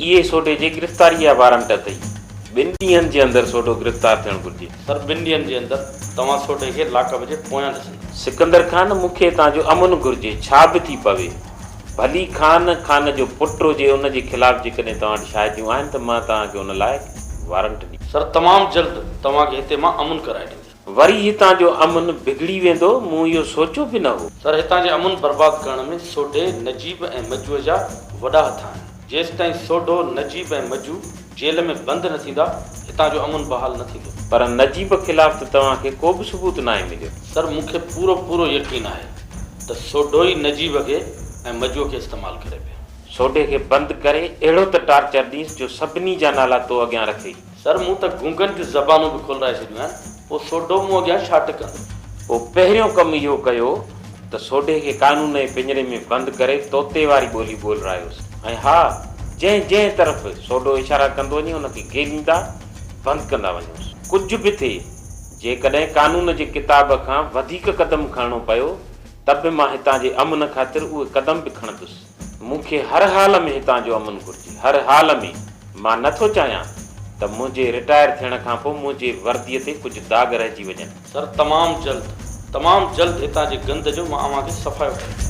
इहे सोडे जी गिरफ़्तारी जा वारंट अथई। 2 ॾींहंनि जे अंदरि सोडो गिरफ़्तार थियणु घुरिजे। सर 2 ॾींहंनि जे अंदरि तव्हां सोडे खे लाकअप जे पोयां ॾिसंदा। सिकंदर खान, मूंखे तव्हांजो अमन घुरिजे, छा बि थी पवे। भली खान जो पुटु हुजे, उन जे ख़िलाफ़ जेकॾहिं तव्हां वटि शायदियूं आहिनि त मां तव्हांखे उन लाइ वारंट ॾी। सर तमामु जल्द तव्हांखे हिते मां अमन कराए ॾींदुसि। वरी हितां जो अमन बिगड़ी वेंदो, मूं इहो सोचियो बि न हो। सर हितां जे अमन बर्बाद करण में सोडे, नजीब ऐं मजूअ जा वॾा हथ आहिनि। जेसि ताईं सोडो, नजीब ऐं मजू जेल में बंदि न थींदा, हितां जो अमन बहाल न थींदो। पर नजीब ख़िलाफ़ त तव्हांखे को बि सबूत न आहे मिलियो। सर मूंखे पूरो यकीन आहे त सोडो ई नजीब खे ऐं मजूअ खे इस्तेमालु करे पियो। सोडे खे बंदि करे अहिड़ो त टार्चर ॾींसि जो सभिनी जा नाला तो अॻियां रखे। सर मूं त गूंगनि जूं ज़बानूं बि खोलाए छॾियूं आहिनि, पोइ सोडो मूं अॻियां छा टकंदो। पोइ पहिरियों कमु इहो कयो त सोडे खे कानून जे पिंजरे में बंदि करे तोते वारी ॿोली ॿोलारायोसि। ऐं हा, जंहिं तरफ़ सोडो इशारा कंदो वञे उनखे गेलींदा, बंदि कंदा वञोसि। कुझु बि थिए, जेकॾहिं कानून जे किताब खां वधीक क़दम खणणो पियो त बि मां हितां जे अमन ख़ातिर उहे क़दम बि खणंदुसि। मूंखे हर हाल में हितां जो अमन घुरिजे, हर हाल में। मां नथो चाहियां त मुंहिंजे रिटायर थियण खां पोइ मुंहिंजे वर्दीअ ते कुझु दाग रहिजी वञनि। सर तमामु जल्द हितां जे गंद जो मां अव्हांखे सफ़ायो कयां।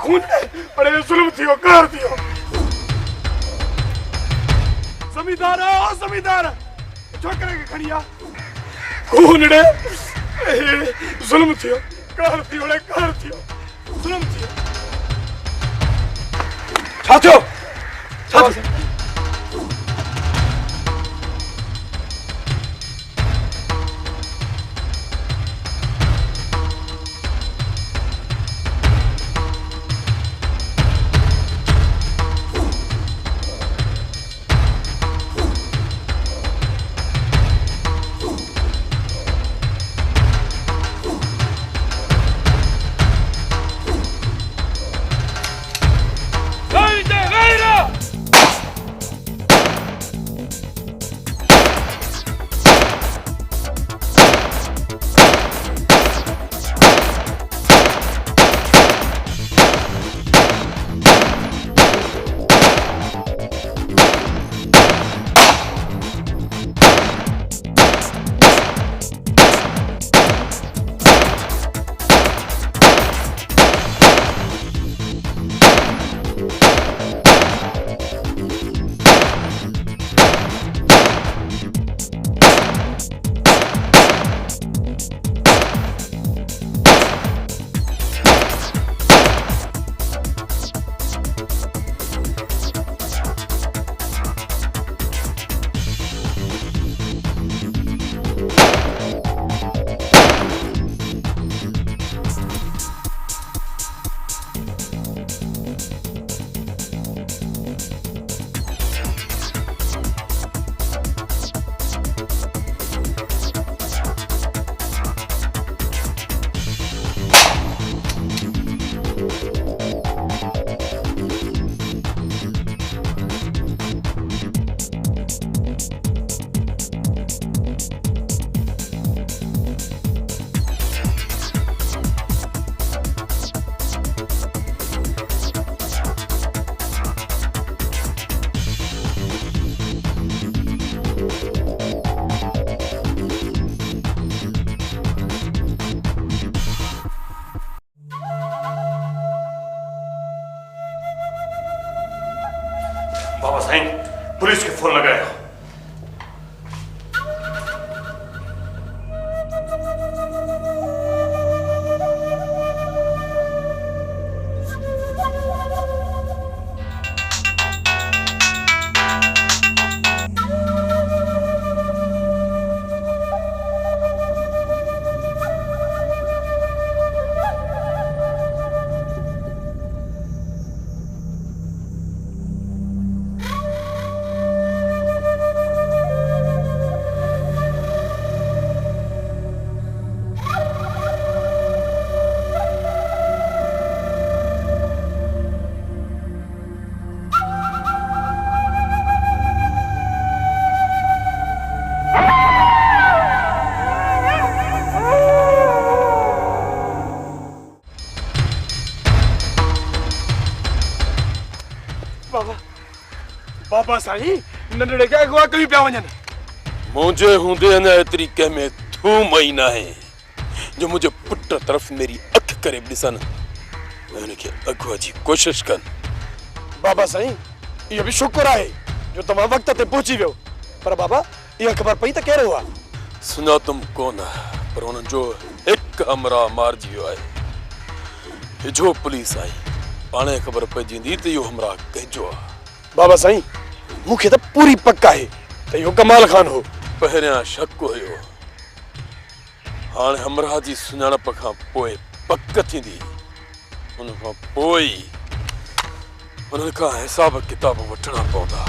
खून अरे जुल्म थियो, कहर थियो। जमींदार छोकरे खे खणी आ। खून जुल्म थियो, कहर थियो, जुल्म थियो। छा थियो? बाबा साईं, पुलिस के फोन लगाया। बाबा बाबा साईं नंढड़े खे अगवा कयूं पिया वञनि। मुझे हूंदे अञा एतिरी कंहिं में थूम ई न आहे जो मुंहिंजे पुट तरफ़ मेरी अख करे ॾिसनि ऐं हुनखे अगवा जी कोशिश कनि। बाबा साईं इहो बि शुक्र आहे जो तव्हां वक़्त ते पहुची वियो, पर बाबा इहा ख़बर पई त केरु हुआ? सुञातम कोन, पर हुननि जो हिकु हमराह मारिजी वियो आहे। हिजो पुलिस आई, पाणे ख़बर पइजी त इहो हमराह कंहिंजो आहे। बाबा साईं मूंखे त पूरी पक आहे त इहो कमाल खान हो। पहिरियां शक हुयो, हाणे हमराह जी सुञाणप खां पोइ पक थींदी। हुन खां पोइ हुननि खां हिसाब किताब वठणा पवंदा।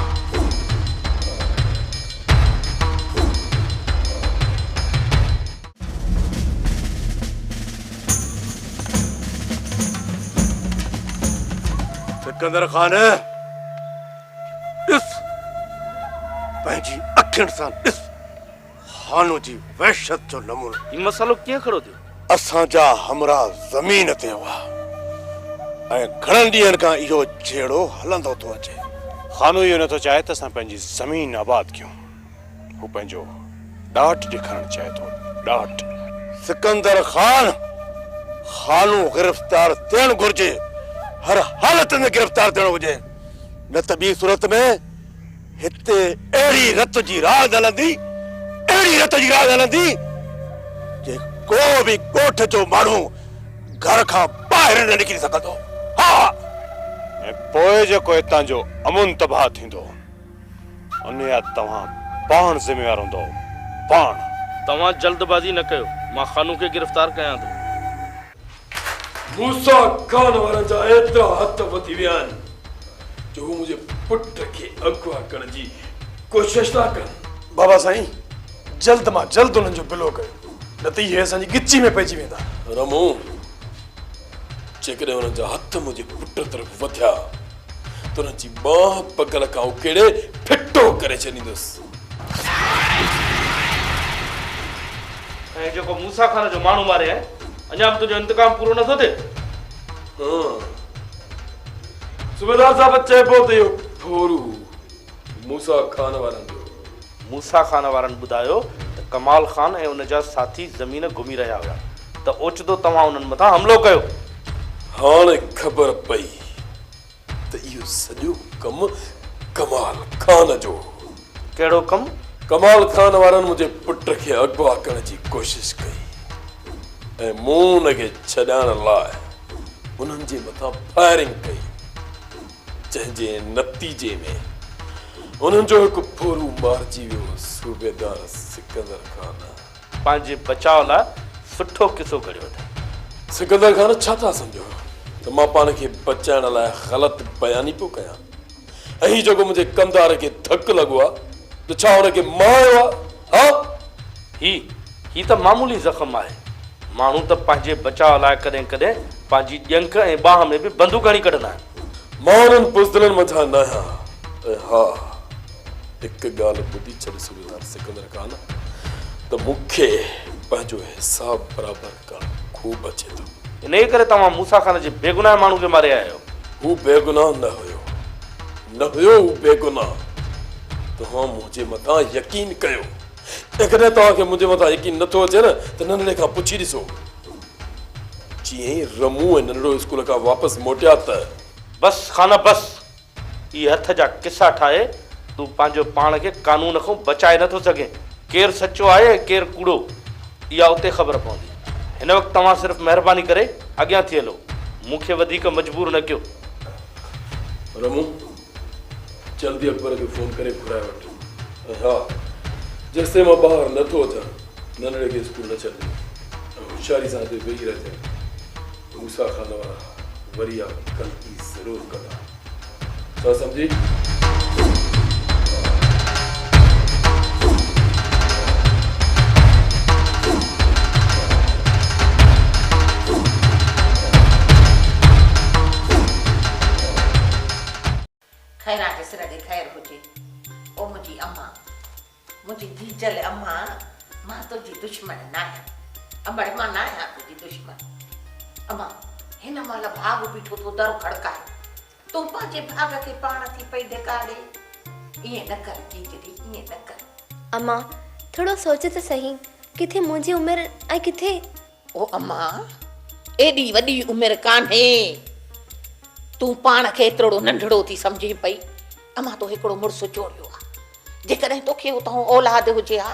सिकंदर खान ॾिस, पंहिंजी अखियुनि सां ॾिस हानो जी वहशत जो नमूनो। ही मसालो कीअं खड़ो थियो? असांजा हमराह ज़मीन ते हुआ ऐं घणनि ॾींहंनि खां इहो जहिड़ो हलंदो थो अचे। खानो इहो नथो चाहे त असां पंहिंजी ज़मीन आबाद कयूं, हू पंहिंजो ॾाठ ॾेखारणु चाहे थो। ॾाठ सिकंदर खान खानो गिरफ़्तार थियणु घुर्जे, हर हालत में गिरफ़्तार थियणो हुजे, न त ॿी सूरत में हिते अहिड़ी रत जी राज हलंदी, अहिड़ी रत जी राज हलंदी जे को बि ॻोठ जो माण्हू घर खां ॿाहिरि न निकिरी सघंदो। हा, ऐं पोइ जेको हितां जो अमुन तबाह थींदो उन जा तव्हां पाण ज़िम्मेवार हूंदो। पाण तव्हां जल्दबाज़ी न कयो, मां खानू खे गिरफ़्तार कयां थो। मूसा खान वारनि जा एतिरा हथ वधी विया आहिनि जो हू मुंहिंजे पुट खे अगवा करण जी कोशिश था कनि। बाबा साईं जल्द मां जल्द उन्हनि जो बिलो कयो, न त इहे असांजी गिची में पइजी वेंदा। रमू, जेकॾहिं हुननि जा हथ मुंहिंजे पुट तरफ़ वधिया त हुननि जी बांह पगल खां उकेड़े फिटो करे छॾींदुसि। ऐं जेको मूसा खान जो माण्हू मारे आहे, अञा बि तुंहिंजो इंतकाम पूरो नथो थिए? सूबेदार साहब चए पियो त इहो फोरू मूसा खान वारनि जो। मूसा खान वारनि ॿुधायो त कमाल खान ऐं उन जा साथी ज़मीन घुमी रहिया हुया, त ओचितो तव्हां उन्हनि मथां हमलो कयो। हाणे ख़बर पई त इहो सॼो कमु कमाल खान जो। कहिड़ो कमु? कमाल खान वारनि मुंहिंजे पुट खे अगवा करण जी कोशिश कई ऐं मूं हुनखे छॾाइण लाइ उन्हनि जे मथां फायरिंग कई, जंहिंजे नतीजे में उन्हनि जो हिकु फोरू मारिजी वियो। सूबेदार सिकंदर खान पंहिंजे बचाव लाइ सुठो किसो कढियो अथई। सिकंदर खान छा था सम्झो त मां पाण खे बचाइण लाइ ग़लति बयानी पियो कयां? ऐं जेको मुंहिंजे कंदार खे धकु लॻो आहे त छा हुनखे मारियो आहे? हा, ही त मामूली ज़ख़्म आहे। माण्हू त पंहिंजे बचाव लाइ कॾहिं कॾहिं पंहिंजी ॼंग ऐं बाह में बि बंदूक हणी कढंदा आहिनि। मां हुननि बुज़दिलनि मथां न आहियां। ऐं हा, हिकु ॻाल्हि ॿुधी छॾ सूबेदार सिकंदर खान, त मूंखे पंहिंजो हिसाब बराबरि करणु खूब अचे थो। इन करे तव्हां मूसा खान जे बेगुनाह माण्हू खे मारे आया आहियो। हू बेगुनाह न हुयो, हू बेगुनाह। तव्हां मुंहिंजे मथां यकीन कयो। जेकॾहिं तव्हांखे मुंहिंजे मथां यकीन नथो अचे न त नंढड़े खां पुछी ॾिसो। जीअं ई रमू ऐं नंढड़ो स्कूल खां वापसि मोटिया त बस खाना बस, इहे हथ जा किसा ठाहे तूं पंहिंजो पाण खे कानून खां बचाए नथो सघे। केरु सचो आहे ऐं केरु कूड़ो, इहा उते ख़बर पवंदी। हिन वक़्तु तव्हां सिर्फ़ु महिरबानी करे अॻियां थी हलो, मूंखे वधीक मजबूर न कयो। रमू, जल्दी अकबर खे फ़ोन करे घुराए वठि। हा, जेसिताईं मां ॿाहिरि नथो अचां नंढड़े खे स्कूल न छॾिजो ऐं होशियारी सां हिते वेही रहिजे। मूसा खान वारा वरी इहा ग़लती ज़रूरु कंदा। छा सम्झी? खैरा जे सिर ते ख़ैर हुजे। ओ मुंहिंजी अम्मा, मुंहिंजी धीजल अम्मा, मां तुंहिंजी दुश्मन न आहियां। अमड़ मां न आहियां तुंहिंजी दुश्मन। अम्मा, हिन महिल भाॻ बीठो तो दर खड़काए। तूं पंहिंजे भाग खे पाण थी पई ॾेखारे। ईअं न कर जीजड़ी, ईअं न कर। अम्मा थोड़ो सोच त सही, किथे मुंहिंजी उमिरि ऐं किथे। ओ अम्मा, एॾी वॾी उमिरि कान्हे, तूं पाण खे एतिरो नंढड़ो थी सम्झी पई। अम्मा तो हिकिड़ो मुड़ुसु जोड़ियो आहे, जेकॾहिं तोखे उतां औलाद हुजे हा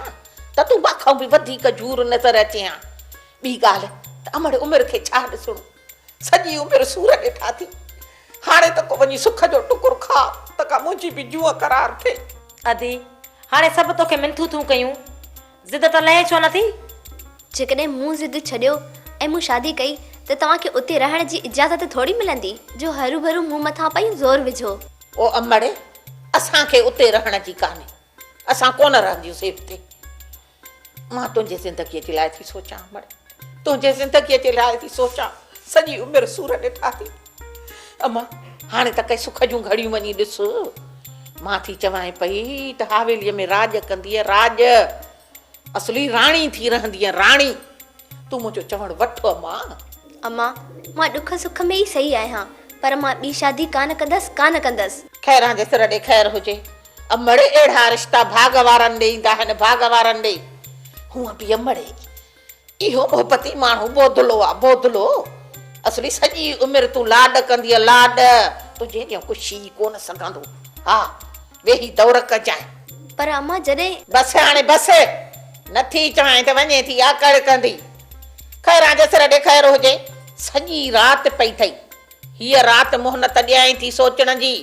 त तूं बाखां बि वधीक झूर नज़र अचे हा। ॿी ॻाल्हि त अमड़ उमिरि खे छा ॾिसणो, सॼी उमिरि सूर ॾिठा थी। हाणे त को वञी सुख जो टुकुर खा त का मुंहिंजी बि जूअ करार थिए। अदी हाणे सभु तोखे मिंथू थियूं कयूं, ज़िद त लहे छो नथी? जेकॾहिं मूं ज़िद छॾियो ऐं मूं शादी कई त तव्हांखे उते रहण जी इजाज़त थोड़ी मिलंदी जो हरू भरू मूं मथां पई ज़ोर विझो। ओ अमड़े, असांखे उते रहण जी कान्हे, असां कोन रहंदियूंसीं हिते। मां तुंहिंजे ज़िंदगीअ जे लाइ थी सोचां अमड़, तुंहिंजे ज़िंदगीअ जे लाइ थी सोचां। सॼी उमिरि सूर ॾिठा थी। अम्मा हाणे त कंहिं सुख जूं घड़ियूं वञी ॾिस। मां थी चवां पई त हवेलीअ में राज कंदीअ, राज असली राणी थी रहंदीअ, राणी। तूं मुंहिंजो चवण वठ अम्मा। अम्मा मां ॾुख सुख में ई सही आहियां, पर मां ॿी शादी कान कंदसि। खैरां जे सिर ॾे खैर हुजे। अमड़े अहिड़ा रिश्ता भाग वारनि ॾे ईंदा आहिनि, भाग वारनि ॾे। हूअं बि अमड़े इहो मोहबती माण्हू बोधलो आहे, बोधलो। असली सॼी उमिरि तूं लाड कंदीअ, लाड। तुंहिंजे ॼण कुझु कोन सघंदो। हा वेही दौर कजांइ। पर अम्मा जॾहिं बसि हाणे बसि, नथी चवां त वञे थी आकड़ कंदी। खैरां जे सिर ॾे खैर हुजे। सॼी राति पई अथई, हीअ राति मोहनत ॾियाई थी सोचण जी।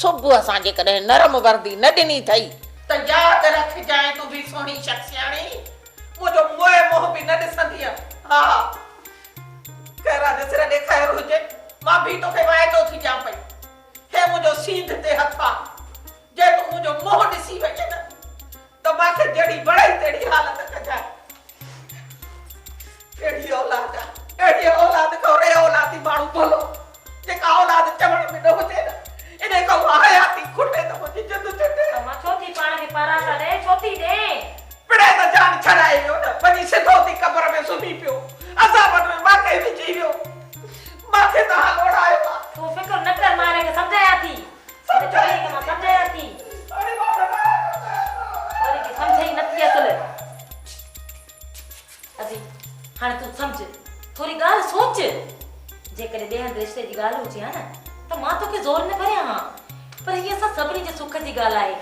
सुबुह सां जेकॾहिं नरम वर्दी न ॾिनी अथई त यादि रखजांइ, तूं बि सुहिणी शख्सियाणी, मुंहिंजो मोह मोह बि न ॾिसंदीअ। हा खैरां जे सिर ॾे खैर हुजे। मां बि तोखे वाइदो थी ॾियां पई, हे मुंहिंजो सींध ते हथ आहे। जे तूं मुंहिंजो मोह ॾिसी वञे न त मूंखे जहिड़ी वणे तहिड़ी हालत कजांइ। अहिड़ी औलाद आहे, अहिड़ी औलाद खां रे औलादी माण्हू भलो, जेका औलाद चवण में न हुजे न, इन खां हयाती खुटे त मुंहिंजी जिंद छॾे। अम्मा छो थी पाण खे पारां था ॾे, छो थी ॾे? पिड़े त जान छॾाए वियो न, वञी सिधो थी क़बर में सुम्ही पियो। अज़ाबनि में मूंखे विझी वियो, मूंखे त हाल ओढ़ायो आहे। तूं फिक्र न कर, मां हिनखे सम्झायां थी, हिन छोकिरीअ खे मां सम्झायां थी। वरी की सम्झे ई नथी असुल। अदी हाणे तूं सम्झ, थोरी ॻाल्हि सोच। जेकॾहिं ॿिए हंधि रिश्ते जी ॻाल्हि हुजे हा न त मां तोखे ज़ोर न भरियां हा, पर हीअ असां सभिनी जे सुख जी ॻाल्हि आहे।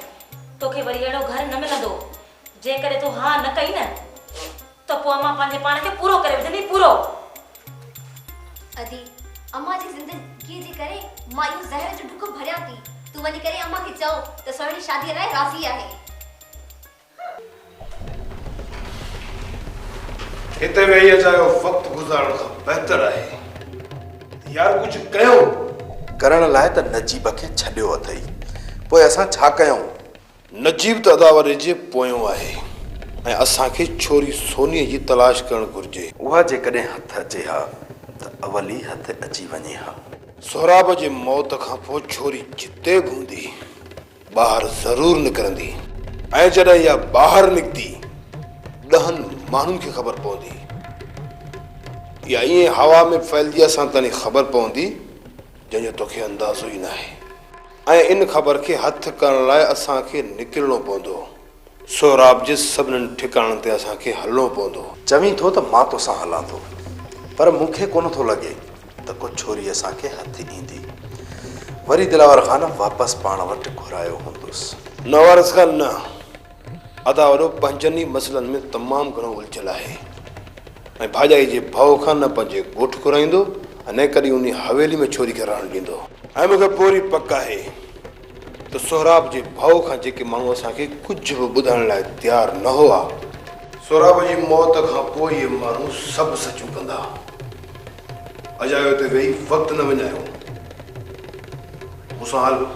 तोखे वरी अहिड़ो घर न मिलंदो। जेकॾहिं तूं हा न कई न त पोइ अम्मा पंहिंजे पाण खे पूरो करे विझंदी, पूरो। अदी अम्मा जी ज़िंदगीअ जे करे मां इहो ज़हर जो ढुक भरियां थी। तूं वञी करे अम्मा खे चओ त सुहिणी शादीअ लाइ राज़ी आहे। हिते वेही अचायो वक़्तु गुज़ारण खां बहितर आहे यार कुझु कयो। करण लाइ त नजीब खे छॾियो अथई, पोइ असां छा कयूं? नजीब त अदावरी जे पोयों आहे ऐं असांखे छोरी सोनीअ जी तलाश करणु घुर्जे। उहा जेकॾहिं हथ अचे हा त अवल ई हथ अची वञे हा। सोहराब जे मौत खां पोइ छोरी जिते बि हूंदी ॿाहिरि ज़रूरु निकिरंदी, ऐं जॾहिं इहा ॿाहिरि निकिती 10 माण्हुनि खे ख़बर पवंदी। इहा ईअं हवा में फैलजी असां ताईं ख़बर पवंदी जंहिंजो तोखे अंदाज़ो ई न आहे। ऐं इन ख़बर खे हथु करण लाइ असांखे निकिरणो पवंदो। सोहराब जे सभिनीनि ठिकाणनि ते असांखे हलणो पवंदो। चवीं थो त मां तोसां हलां थो, पर मूंखे कोन थो लॻे त को छोरी असांखे हथु ईंदी। वरी दिलावर ख़ान वापसि पाण वटि घुरायो हूंदुसि। नवारस ख़ान न, अदावरो पंहिंजनि ई मसइलनि में तमामु घणो उलझियल आहे ऐं भाॼाई जे भउ खां न पंहिंजे ॻोठु घुराईंदो ऐं न कॾहिं उन हवेली में छोरी खे रहणु ॾींदो। ऐं मूंखे पूरी पक आहे त सोहराब जे भउ खां जेके माण्हू असांखे कुझु बि ॿुधाइण लाइ तयारु न हुआ, सोहराब जी मौत खां पोइ इहे माण्हू सभु सचूं कंदा। अजायो ते वेही वक़्तु न विञायो, मूंसां हल।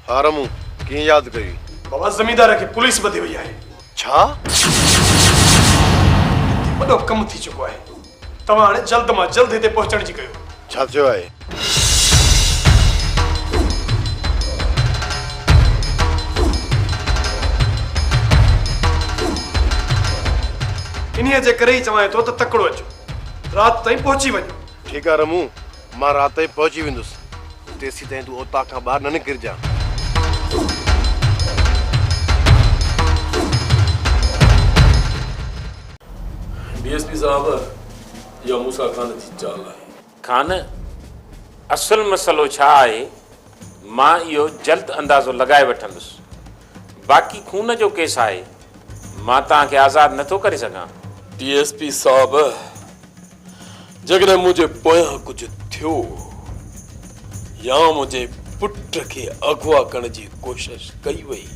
हारमू कीअं यादि कई? बाबा ज़मींदार खे पुलिस ॿधी वई आहे। छा? वॾो कमु थी चुको आहे। तव्हां हाणे जल्द मां जल्द हिते पहुचण जी कयो। छा थियो आहे? इन्हीअ जे करे ई चवां थो त तकिड़ो अचो, राति ताईं पहुची वञो। ठीकु आहे रमू, मां राति ताईं पहुची वेंदुसि। तेसीं ताईं तूं उतां खां ॿाहिरि न निकिरजां। डीएसपी साहब, इहा मूसा खान जी चाल आहे। खान, असुल मसइलो छा आहे मां इहो जल्द अंदाज़ो लॻाए वठंदुसि। बाक़ी खून जो केस आहे, मां तव्हांखे आज़ादु नथो करे सघां। डीएसपी साहब, जॾहिं मुंहिंजे पोयां कुझु थियो या मुंहिंजे पुट खे अगवा करण जी कोशिश कई वई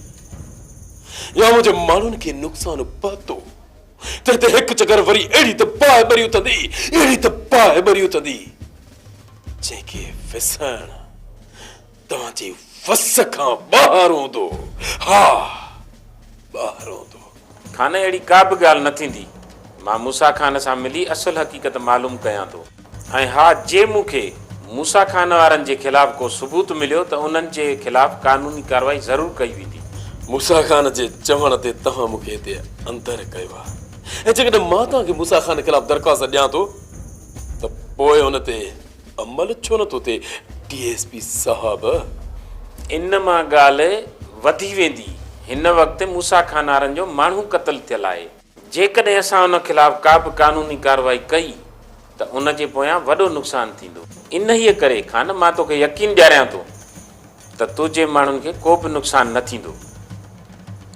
या मुंहिंजे माण्हुनि खे नुक़सानु पहुतो त हिते हिकु चकर वरी अहिड़ी त बाहि भरी उथंदी, अहिड़ी त बाहि भरी उथंदी जंहिंखे विसण तव्हांजी वस खां ॿाहिरि हूंदो। हा, ॿाहिरि हूंदो। खान, अहिड़ी का बि ॻाल्हि न थींदी। मां मूसा खान सां मिली असुल हक़ीक़त मालूम कयां थो। ऐं हा, जे मूंखे मूसा खान वारनि जे ख़िलाफ़ को सबूत मिलियो त उन्हनि जे ख़िलाफ़ कानूनी कार्रवाई ज़रूरु कई वेंदी। मूसा खान जे चवण ते तव्हां मूंखे हिते अंदर कयो आहे, ऐं जेकॾहिं मां तव्हांखे मूसा खान ख़िलाफ़ दरख़्वास्त ॾियां थो त पोइ हुन ते अमल छो नथो थिए? डीएसपी साहब, इन मां ॻाल्हि वधी वेंदी। हिन वक़्तु मूसा खान वारनि जो माण्हू क़तल थियल आहे। जेकॾहिं असां उन ख़िलाफ़ का बि कानूनी कार्रवाई कई त उन जे पोयां वॾो नुक़सानु थींदो। इन ई करे खान, मां तोखे यकीन ॾियारियां थो त तुंहिंजे माण्हुनि खे को बि नुक़सानु न थींदो।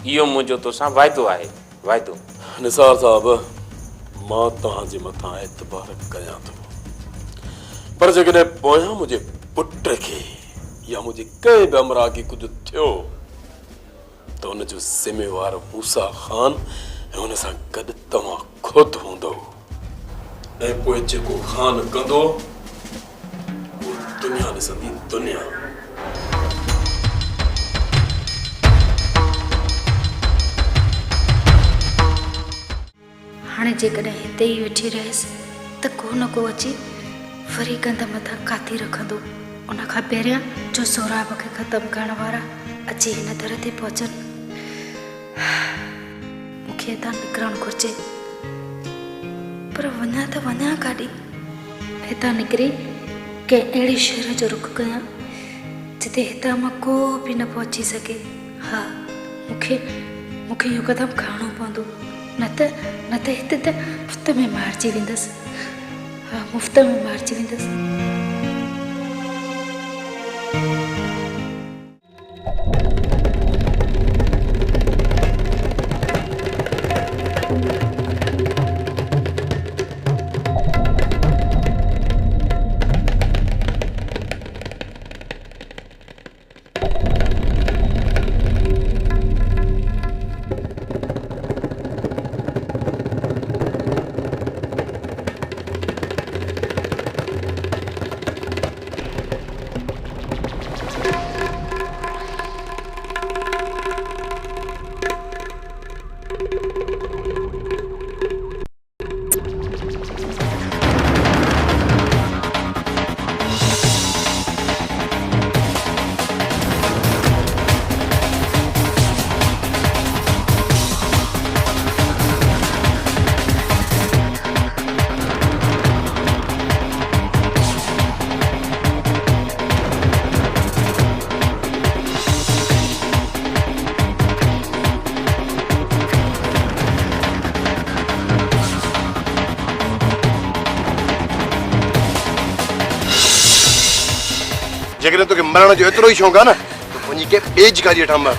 इहो मुंहिंजो तोसां वाइदो आहे, वाइदो। निसार साहब, मां तव्हांजे मथां एतबार कयां थो, पर जेकॾहिं पोयां मुंहिंजे पुट खे या मुंहिंजे कंहिं बि अमरा खे कुझु थियो त हुनजो ज़िम्मेवार मूसा खान ऐं हुन सां गॾु तव्हां ख़ुदि हूंदो। ऐं पोइ जेको खान कंदो उहो दुनिया ॾिसंदी, दुनिया। हाणे जेकॾहिं हिते ई वेठी रहियसि त को न को अची वरी गंद मथां काती रखंदो। उन खां पहिरियां जो सोराब खे ख़तमु करण वारा अची हिन दर ते पहुचनि। मूंखे हितां निकिरणु घुरिजे, पर वञा त वञा काॾे? हितां निकिरी कंहिं अहिड़े शहर जो रुख कयां जिते हितां मां को बि न पहुची सघे। हा, मूंखे इहो क़दम खणणो पवंदो, न त हिते त मुफ़्त में मारिजी वेंदसि। हा, मुफ़्त में मारिजी वेंदसि। जेकॾहिं तोखे मरण जो एतिरो ई शौक़ु आहे न त वञी के ॿिए जी गाॾी हेठां मर।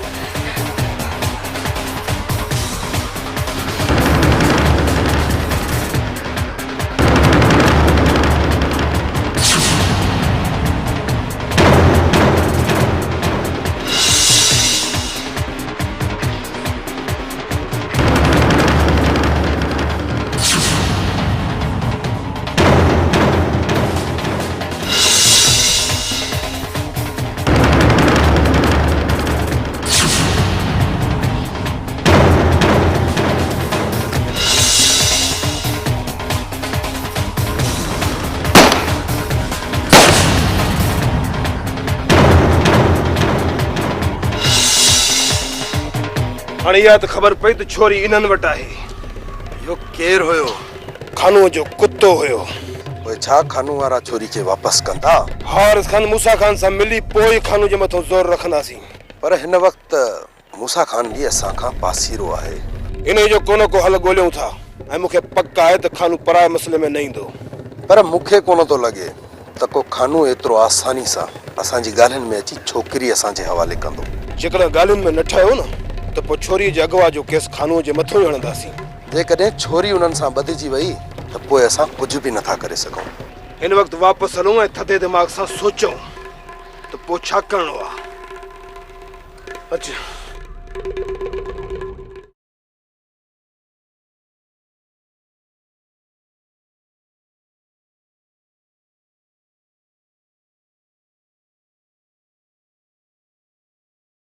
हाणे इहा त ख़बर पई त छोरी इन्हनि वटि आहे। यो केर हुयो? खानू जो कुत्तो हुयो। ओए छा खानू वारा छोरी खे वापस कंदा? हारिस खान मूसा खान सां मिली पोइ खानू जे मथां ज़ोर रखंदासीं। पर हिन वक्त मूसा खान भी असां खां पासीरो आहे। इन जो कोनो को हल ॻोल्हियूं था ऐं मूंखे पक आहे त खानू पराए मसइले में न ईंदो। पर मूंखे कोन थो लॻे त को खानू एतिरो आसानी सां असांजी ॻाल्हियुनि में अची छोकिरी असांजे हवाले कंदो। जेकॾहिं ॻाल्हियुनि में न ठहियो न त पोइ छोरीअ जे अगवा जो केस खानूअ जे मथां ई हणंदासीं। जेकॾहिं छोरी उन्हनि सां ॿधिजी वई त पोइ असां कुझु बि नथा करे सघूं। हिन वक़्तु वापसि हलूं ऐं थधे दिमाग़ सां सोचूं त पोइ छा करिणो आहे। अच